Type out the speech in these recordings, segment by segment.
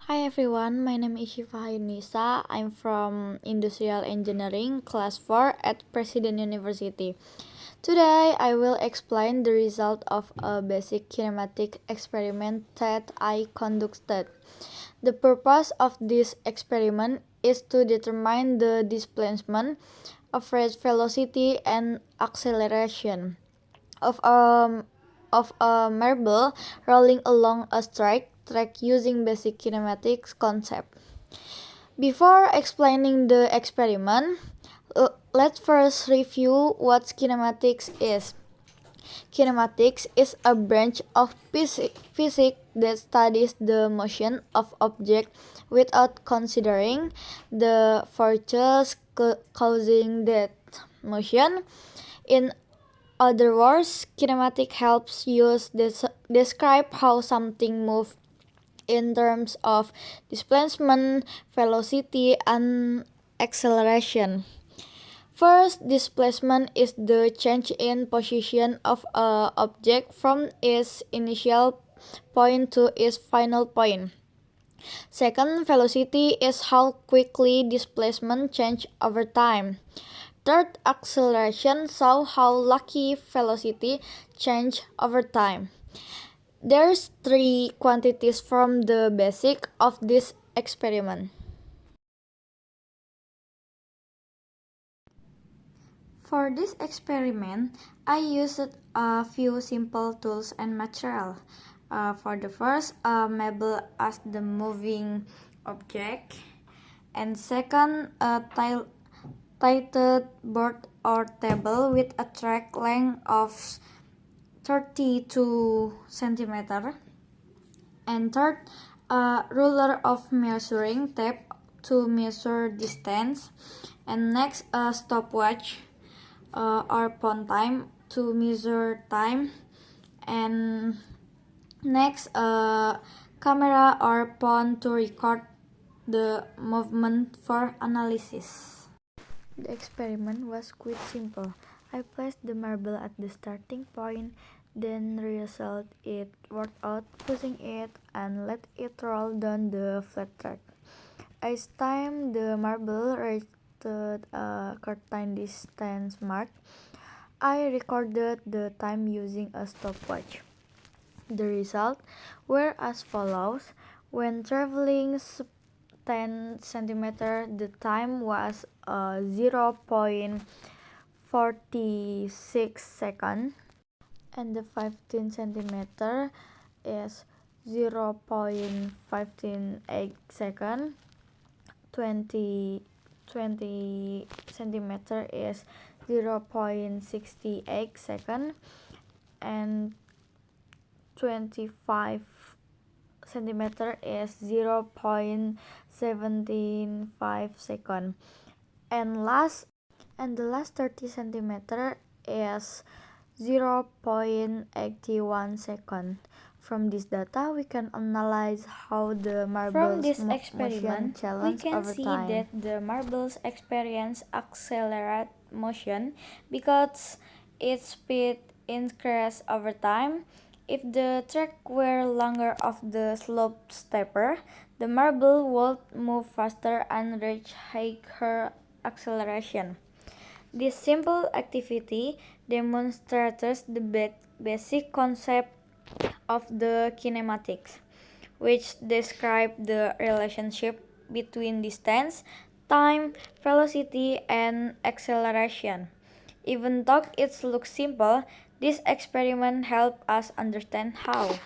Hi everyone, my name is Shifa Yunisa. I'm from Industrial Engineering Class 4 at President University. Today I will explain the result of a basic kinematic experiment that I conducted. The purpose of this experiment is to determine the displacement, average velocity, and acceleration of a marble rolling along a straight track using basic kinematics concept. Before explaining the experiment, let's first review what kinematics is. Kinematics is a branch of physics that studies the motion of objects without considering the forces causing that motion. In other words, kinematic helps us describe how something moves in terms of displacement, velocity, and acceleration. First, displacement is the change in position of an object from its initial point to its final point. Second, velocity is how quickly displacement changes over time. Third, acceleration shows how lucky velocity change over time. There's three quantities from the basic of this experiment. For this experiment, I used a few simple tools and material. For the first, a marble as the moving object, and second, a tilted board or table with a track length of 32 centimeter, and third, a ruler of measuring tape to measure distance, and next a stopwatch or pound time to measure time, and next a camera or phone to record the movement for analysis. The experiment was quite simple. I placed the marble at the starting point, then resolved it worked out, pushing it and let it roll down the flat track. As time the marble reached a certain distance mark, I recorded the time using a stopwatch. The results were as follows. When traveling 10 centimeter, the time was 0.46 seconds, and the 15 centimeter is 0.158 seconds. 20 centimeter is 0.68 seconds, and 25 centimeter is 0.175 seconds, and the last 30 centimeter is 0.81 seconds. From this data, we can analyze how the From marble's this motion experiment, we changes can over see time. that the marbles experience accelerate motion because its speed increases over time. If the track were longer of the slope steeper, the marble would move faster and reach higher acceleration. This simple activity demonstrates the basic concept of the kinematics, which describe the relationship between distance, time, velocity, and acceleration. Even though it looks simple, this experiment helped us understand how.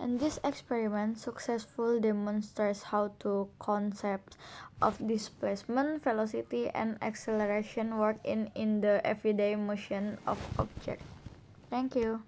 And this experiment successfully demonstrates how two concepts of displacement, velocity, and acceleration work in the everyday motion of objects. Thank you.